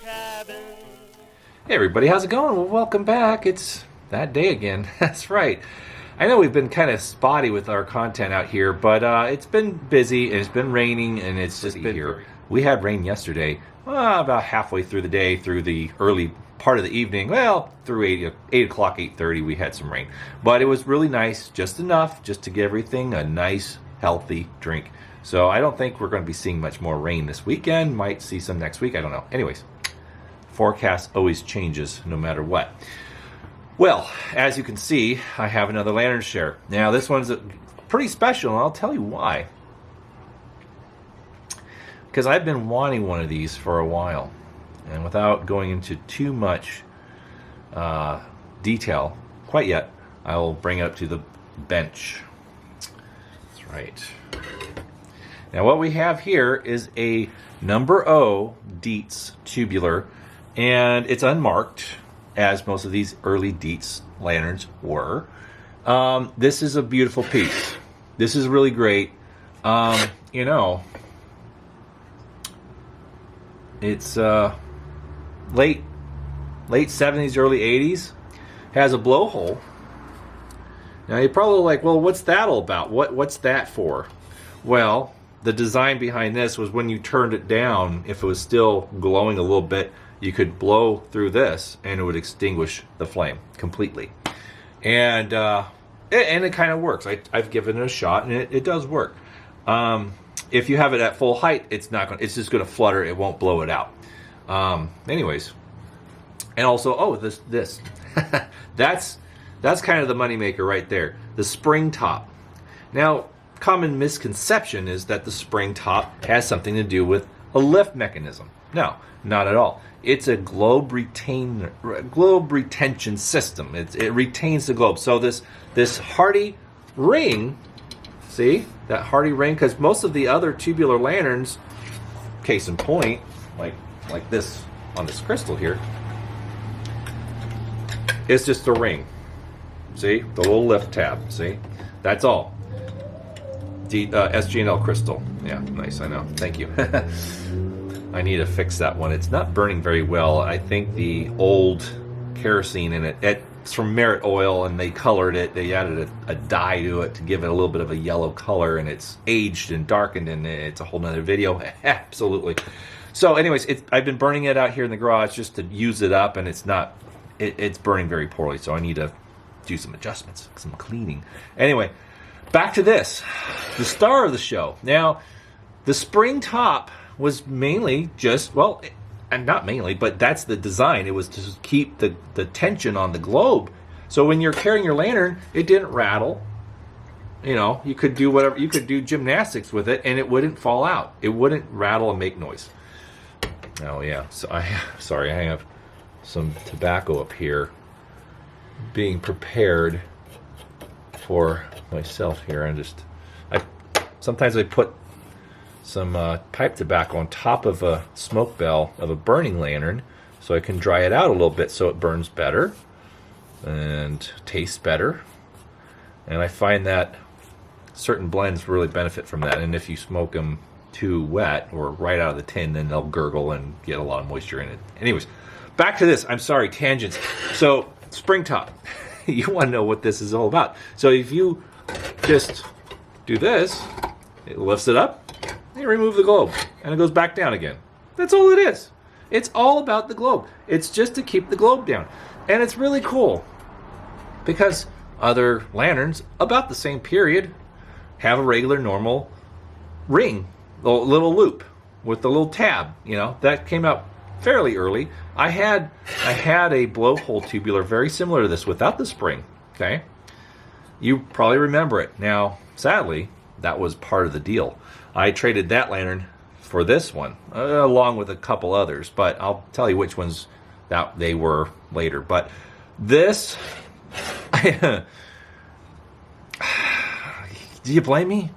Hey everybody, how's it going? Well, welcome back. It's that day again. That's right. I know we've been kind of spotty with our content out here, but it's been busy and it's been raining and it's just been here. We had rain yesterday, about halfway through the day, through the early part of the evening. Well, through 8 o'clock, 8:30, we had some rain. But it was really nice, just enough, just to give everything a nice, healthy drink. So I don't think we're going to be seeing much more rain this weekend. Might see some next week, I don't know. Anyways. Forecast always changes no matter what. Well, as you can see, I have another lantern share. Now this one's pretty special, and I'll tell you why. Because I've been wanting one of these for a while, and without going into too much detail quite yet, I will bring it up to the bench. That's right. Now what we have here is a number O Dietz tubular, and it's unmarked, as most of these early Dietz lanterns were. This is a beautiful piece. This is really great. You know, it's late 70s, early 80s. Has a blowhole. Now you're probably like, well, what's that all about? What's that for? Well, the design behind this was when you turned it down, if it was still glowing a little bit, you could blow through this and it would extinguish the flame completely. And it kind of works. I've given it a shot and it does work. If you have it at full height, it's just going to flutter. It won't blow it out. Anyways, and also, this that's kind of the moneymaker right there. The spring top. Now, common misconception is that the spring top has something to do with a lift mechanism. No, not at all. It's a globe retention system. It retains the globe. So this hardy ring, see that hardy ring, because most of the other tubular lanterns, case in point, like this on this crystal here, it's just a ring. See the little lift tab. See, that's all. SG&L crystal. Yeah, nice. I know. Thank you. I need to fix that one. It's not burning very well. I think the old kerosene in it, it's from Merit Oil, and they colored it. They added a dye to it to give it a little bit of a yellow color, and it's aged and darkened, and it's a whole nother video. Absolutely. So anyways, I've been burning it out here in the garage just to use it up, and it's burning very poorly, so I need to do some adjustments, some cleaning. Anyway, back to this, the star of the show. Now, the spring top was mainly just, well, and not mainly, but that's the design. It was to keep the tension on the globe. So when you're carrying your lantern, it didn't rattle. You know, you could do whatever, you could do gymnastics with it and it wouldn't fall out. It wouldn't rattle and make noise. Oh yeah, so I have some tobacco up here being prepared for myself here. Sometimes I put some pipe tobacco on top of a smoke bell of a burning lantern so I can dry it out a little bit so it burns better and tastes better. And I find that certain blends really benefit from that. And if you smoke them too wet or right out of the tin, then they'll gurgle and get a lot of moisture in it. Anyways, back to this. I'm sorry, tangents. So, spring top. You want to know what this is all about. So if you just do this, it lifts it up, you remove the globe, and it goes back down again. That's all it is. It's all about the globe. It's just to keep the globe down. And it's really cool because other lanterns about the same period have a regular normal ring, a little loop with the little tab. You know, that came out fairly early. I had a blowhole tubular very similar to this without the spring. Okay, you probably remember it. Now, sadly, that was part of the deal. I traded that lantern for this one, along with a couple others, but I'll tell you which ones that they were later. But this, do you blame me?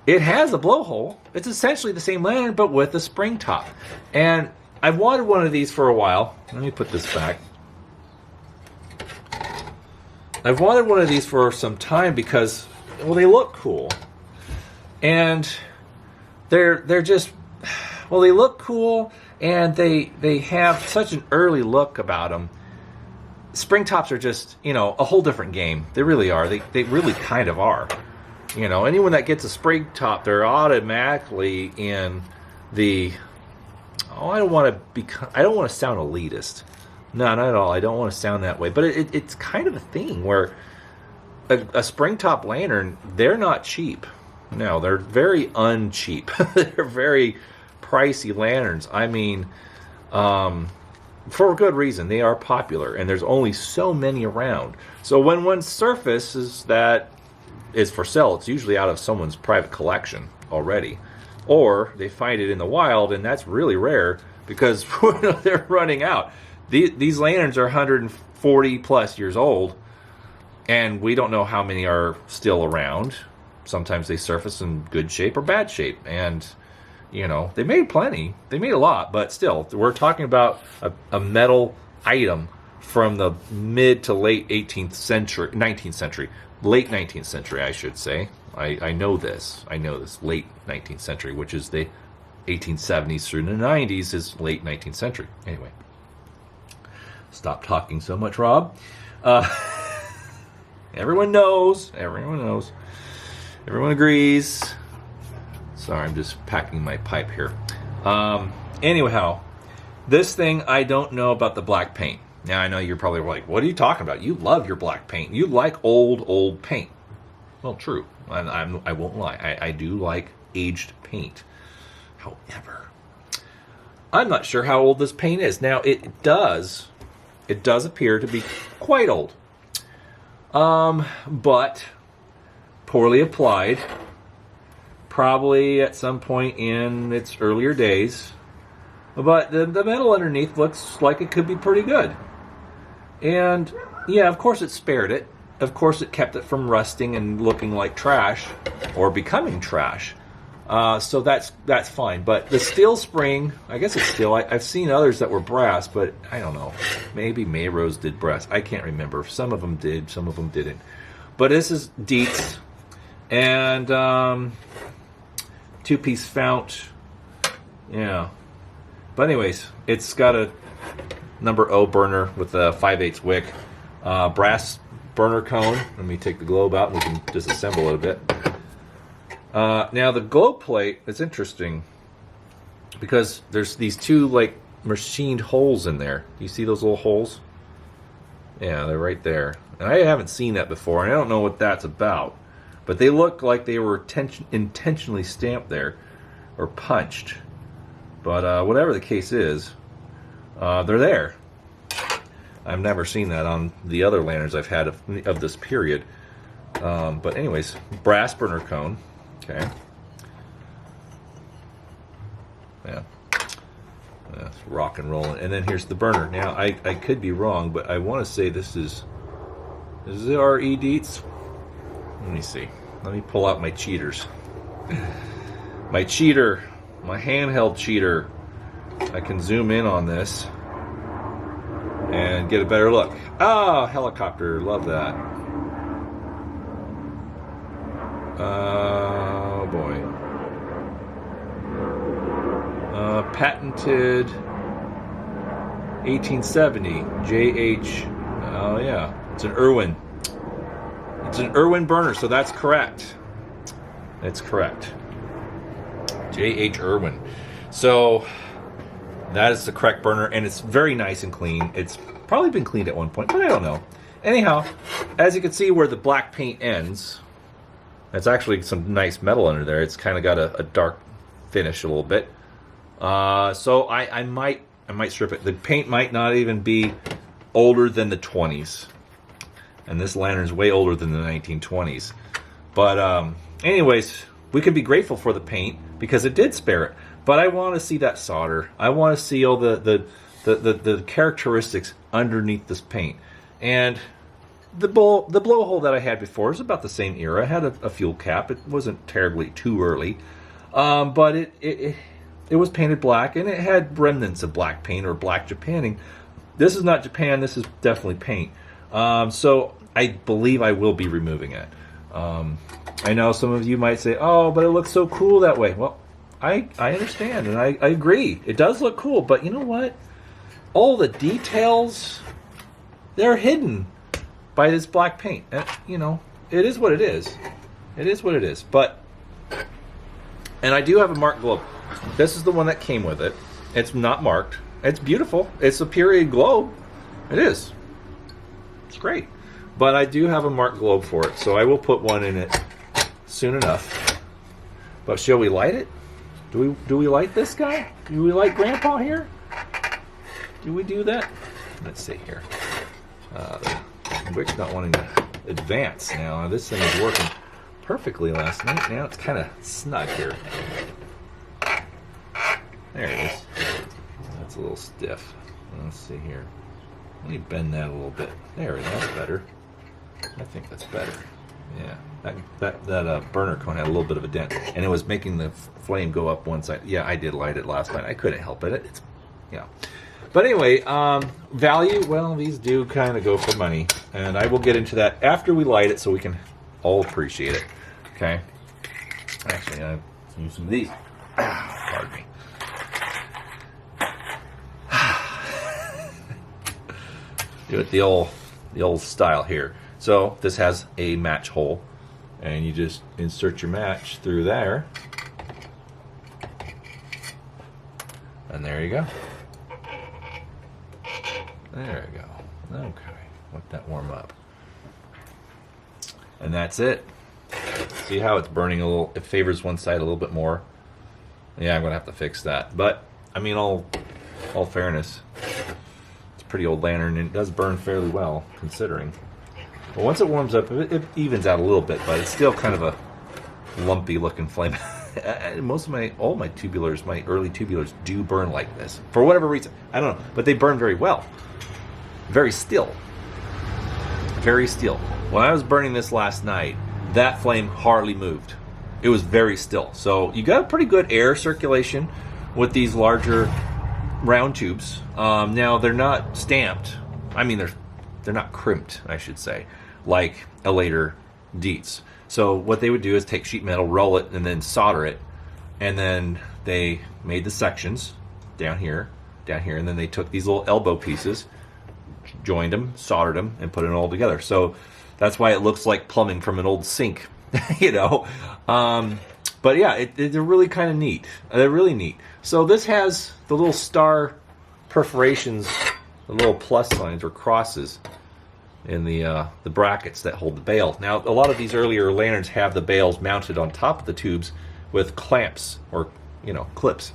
It has a blowhole. It's essentially the same lantern, but with a spring top. And I've wanted one of these for a while. Let me put this back. I've wanted one of these for some time because, well, they look cool. And they're just, Well, they look cool, and they have such an early look about them. Spring tops are just, a whole different game. They really are. They really kind of are. Anyone that gets a spring top, they're automatically in the. Oh, I don't want to sound elitist. No, not at all. I don't want to sound that way. But it's kind of a thing where a spring top lantern, they're not cheap. No, they're very uncheap. They're very pricey lanterns. I mean, for a good reason. They are popular, and there's only so many around. So when one surfaces that is for sale, it's usually out of someone's private collection already. Or they find it in the wild, and that's really rare because they're running out. These lanterns are 140 plus years old, and we don't know how many are still around. Sometimes they surface in good shape or bad shape, and they made plenty. They made a lot, but still, we're talking about a metal item from the mid to late 19th century, late 19th century, I should say. I know this. Late 19th century, which is the 1870s through the 90s is late 19th century. Anyway, stop talking so much, Rob. Everyone knows. Everyone agrees. Sorry, I'm just packing my pipe here. Anyhow, this thing, I don't know about the black paint. Now, I know you're probably like, what are you talking about? You love your black paint. You like old paint. Well, true. I won't lie. I do like aged paint. However, I'm not sure how old this paint is. Now, it does appear to be quite old. But poorly applied. Probably at some point in its earlier days. But the metal underneath looks like it could be pretty good. And, yeah, of course it spared it. Of course it kept it from rusting and looking like trash or becoming trash. So that's fine. But the steel spring, I guess it's steel. I've seen others that were brass, but I don't know. Maybe Mayros did brass. I can't remember. Some of them did, some of them didn't. But this is Dietz. And two-piece fount. Yeah. But anyways, it's got a number O burner with a 5/8 wick. Brass burner cone. Let me take the globe out and we can disassemble it a bit. Now the globe plate is interesting because there's these two like machined holes in there. You see those little holes? Yeah, they're right there. And I haven't seen that before, and I don't know what that's about. But they look like they were intentionally stamped there or punched. But whatever the case is, they're there. I've never seen that on the other lanterns I've had of this period. But anyways, brass burner cone. Okay. Yeah. That's rock and rolling. And then here's the burner. Now, I could be wrong, but I want to say this is it R.E. Dietz? Let me see. Let me pull out my cheaters. My cheater. My handheld cheater. I can zoom in on this and get a better look. Ah, helicopter. Love that. Oh boy. Patented 1870 JH. Oh yeah, it's an Irwin. It's an Irwin burner, so that's correct. That's correct. J.H. Irwin. So that is the correct burner, and it's very nice and clean. It's probably been cleaned at one point, but I don't know. Anyhow, as you can see where the black paint ends, that's actually some nice metal under there. It's kind of got a dark finish a little bit. So I might strip it. The paint might not even be older than the 20s. And this lantern's way older than the 1920s. But anyways, we can be grateful for the paint because it did spare it. But I want to see that solder. I want to see all the characteristics underneath this paint. And the blowhole that I had before is about the same era. I had a fuel cap. It wasn't terribly too early. But it was painted black, and it had remnants of black paint or black Japanning. This is not Japan. This is definitely paint. So I believe I will be removing it. I know some of you might say, oh, but it looks so cool that way. Well, I understand, and I agree. It does look cool, but you know what? All the details, they're hidden by this black paint. You know, it is what it is. It is what it is. But, and I do have a marked globe. This is the one that came with it. It's not marked. It's beautiful. It's a period globe. It is. It's great. But I do have a marked globe for it, so I will put one in it soon enough. But shall we light it? Do we light this guy? Do we light Grandpa here? Do we do that? Let's see here. Wick's not wanting to advance now. This thing was working perfectly last night. Now it's kind of snug here. There it is. That's a little stiff. Let's see here. Let me bend that a little bit. There, that's better. I think that's better. Yeah, that burner cone had a little bit of a dent, and it was making the flame go up one side. Yeah, I did light it last night. I couldn't help it. It's, yeah. But anyway, value, well, these do kind of go for money, and I will get into that after we light it so we can all appreciate it. Okay? Actually, I'll use some of these. Pardon me. Do it the old style here. So this has a match hole, and you just insert your match through there, and there you go. There we go. Okay, let that warm up, and that's it. See how it's burning a little? It favors one side a little bit more. Yeah, I'm gonna have to fix that. But I mean, all fairness, it's a pretty old lantern, and it does burn fairly well considering. But once it warms up, it evens out a little bit, but it's still kind of a lumpy looking flame. All my tubulars, my early tubulars, do burn like this for whatever reason. I don't know, but they burn very well, very still, very still. When I was burning this last night, that flame hardly moved. It was very still. So you got a pretty good air circulation with these larger round tubes. Now they're not stamped. I mean, they're not crimped, I should say, like a later Dietz. So what they would do is take sheet metal, roll it, and then solder it. And then they made the sections down here, and then they took these little elbow pieces, joined them, soldered them, and put it all together. So that's why it looks like plumbing from an old sink, you know. But yeah, they're really kind of neat. They're really neat. So this has the little star perforations, the little plus signs or crosses in the brackets that hold the bail. Now, a lot of these earlier lanterns have the bails mounted on top of the tubes with clamps or, you know, clips.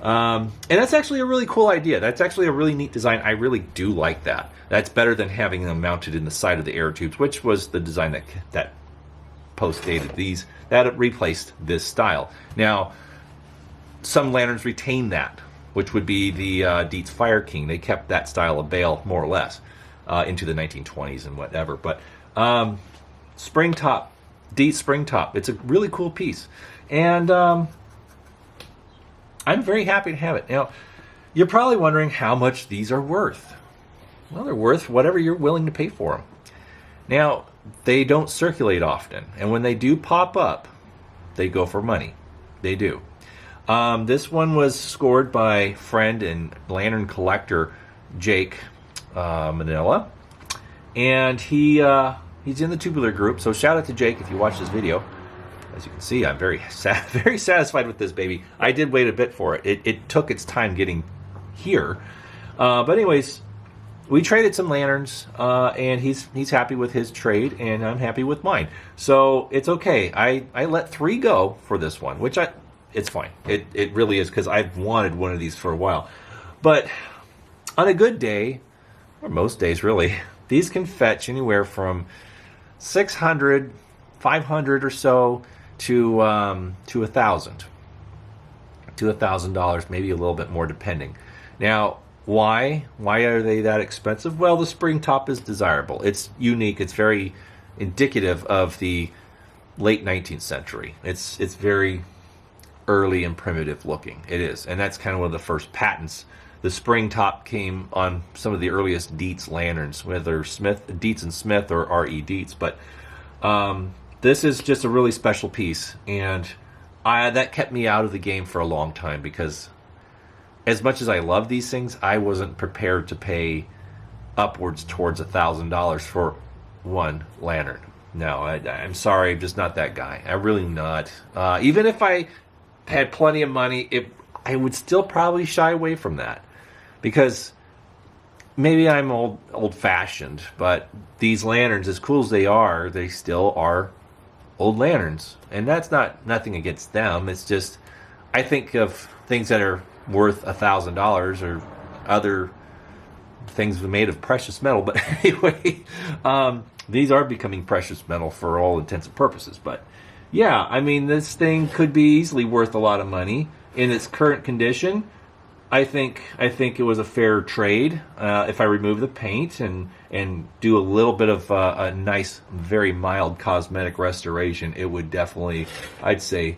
And that's actually a really cool idea. That's actually a really neat design. I really do like that. That's better than having them mounted in the side of the air tubes, which was the design that post-dated these, that replaced this style. Now, some lanterns retain that, which would be the Dietz Fire King. They kept that style of bail, more or less, into the 1920s and whatever. But spring top, Dietz spring top. It's a really cool piece. And I'm very happy to have it. Now, you're probably wondering how much these are worth. Well, they're worth whatever you're willing to pay for them. Now, they don't circulate often. And when they do pop up, they go for money. They do. This one was scored by friend and lantern collector Jake Manila, and he's in the tubular group. So shout out to Jake if you watch this video. As you can see, I'm very satisfied with this baby. I did wait a bit for it. It took its time getting here, but anyways, we traded some lanterns, and he's happy with his trade, and I'm happy with mine. So it's okay. I let 3 go for this one, which it's fine. It really is, because I've wanted one of these for a while. But on a good day, or most days really, these can fetch anywhere from $600, $500 or so to $1,000. To $1,000, maybe a little bit more depending. Now, why are they that expensive? Well, the spring top is desirable. It's unique. It's very indicative of the late 19th century. It's very early and primitive looking. It is, and that's kind of one of the first patents. The spring top came on some of the earliest Dietz lanterns, whether Dietz and Smith or R.E. Dietz. But this is just a really special piece, and that kept me out of the game for a long time, because as much as I love these things, I wasn't prepared to pay upwards towards $1,000 for one lantern. No, I'm sorry, I'm just not that guy. I'm really not. Even if I had plenty of money, I would still probably shy away from that, because maybe I'm old-fashioned, but these lanterns, as cool as they still are old lanterns, and that's nothing against them. It's just, I think of things that are worth $1,000 or other things made of precious metal. But anyway, these are becoming precious metal for all intents and purposes. But yeah, I mean, this thing could be easily worth a lot of money in its current condition. I think it was a fair trade. If I remove the paint and do a little bit of a nice, very mild cosmetic restoration, it would definitely, I'd say,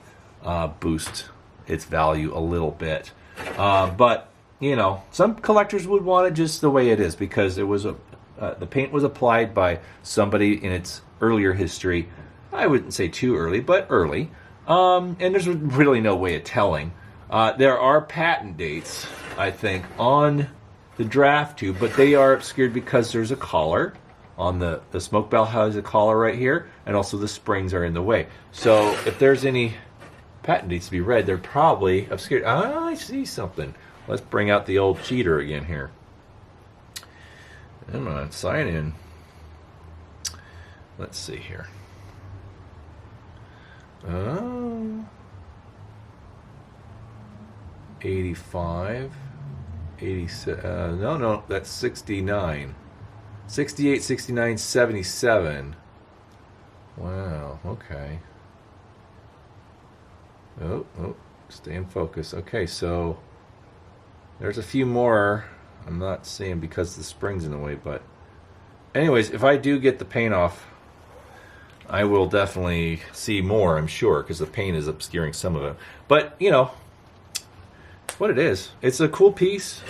boost its value a little bit. But you know, some collectors would want it just the way it is, because it was the paint was applied by somebody in its earlier history. I wouldn't say too early, but early. And there's really no way of telling. There are patent dates, I think, on the draft tube, but they are obscured because there's a collar on the smoke bell has a collar right here, and also the springs are in the way. So if there's any patent dates to be read, they're probably obscured. Ah, I see something. Let's bring out the old cheater again here. Come on, sign in. Let's see here. 85, 87, no, that's 69. 68, 69, 77. Wow, okay. Oh, stay in focus. Okay, so there's a few more I'm not seeing because the spring's in the way, but anyways, if I do get the paint off, I will definitely see more, I'm sure, because the paint is obscuring some of it. But, you know, what it is. It's a cool piece.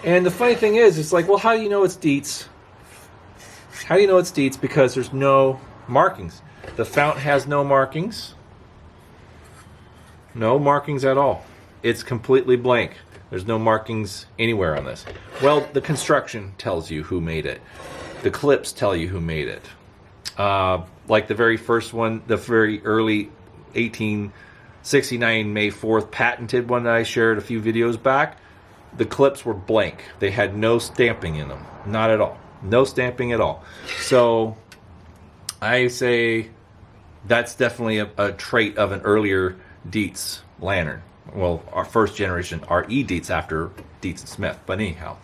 And the funny thing is, it's like, well, how do you know it's Dietz? How do you know it's Dietz? Because there's no markings. The fount has no markings. No markings at all. It's completely blank. There's no markings anywhere on this. Well, the construction tells you who made it. The clips tell you who made it. Like the very first one, the very early 1869 May 4th patented one that I shared a few videos back, the clips were blank. They had no stamping in them. Not at all. No stamping at all. So I say that's definitely a trait of an earlier Dietz lantern. Well, our first generation RE Dietz after Dietz and Smith. But anyhow,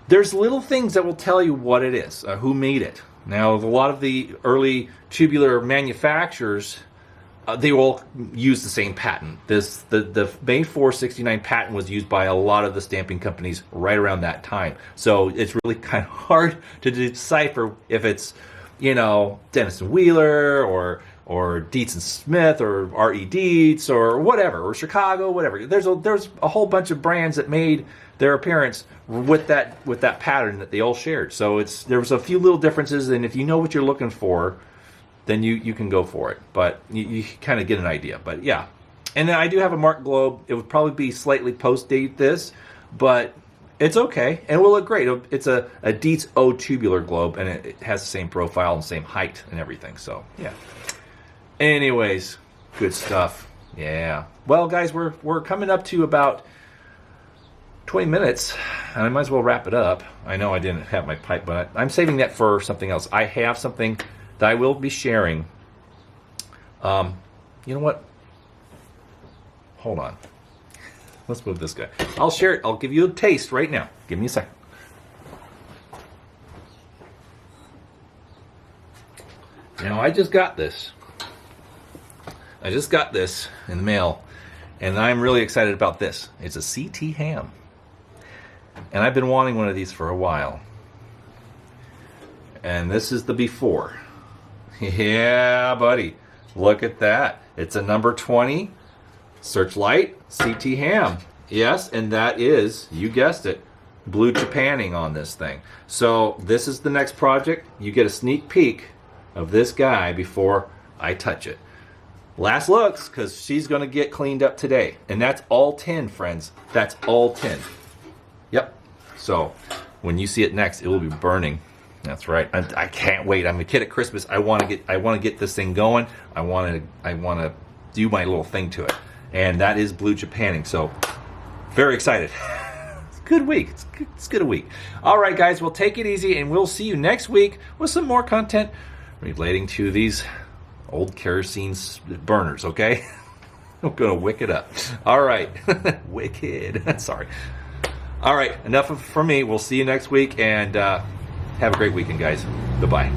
there's little things that will tell you what it is, who made it. Now, a lot of the early tubular manufacturers, they all use the same patent. The May 4 69 patent was used by a lot of the stamping companies right around that time. So it's really kind of hard to decipher if it's, you know, Denison Wheeler or Dietz and Smith or RE Dietz or whatever, or Chicago, whatever. There's a whole bunch of brands that made their appearance with that pattern that they all shared. So there was a few little differences, and if you know what you're looking for, then you can go for it. But you kind of get an idea. But yeah, and then I do have a marked globe. It would probably be slightly post-date this, but it's okay, and it will look great. It's a Dietz O tubular globe, and it has the same profile and same height and everything. So yeah. Anyways, good stuff. Yeah. Well, guys, we're coming up to about 20 minutes, and I might as well wrap it up. I know I didn't have my pipe, but I'm saving that for something else. I have something that I will be sharing. You know what? Hold on. Let's move this guy. I'll share it. I'll give you a taste right now. Give me a second. Now, I just got this. I just got this in the mail, and I'm really excited about this. It's a CT ham. And I've been wanting one of these for a while. And this is the before. Yeah, buddy. Look at that. It's a number 20 Searchlight CT ham. Yes, and that is, you guessed it, blue Japanning on this thing. So this is the next project. You get a sneak peek of this guy before I touch it. last looks, because she's going to get cleaned up today. And that's all tin, friends. That's all tin. Yep. So when you see it next, it will be burning. That's right. I can't wait. I'm a kid at Christmas. I want to get this thing going. I want to do my little thing to it. And that is blue Japanning. So very excited. It's a good week. It's good a week. All right, guys. Well, take it easy, and we'll see you next week with some more content relating to these old kerosene burners, okay? I'm going to wick it up. All right. Wicked. Sorry. All right. Enough from me. We'll see you next week, and have a great weekend, guys. Goodbye.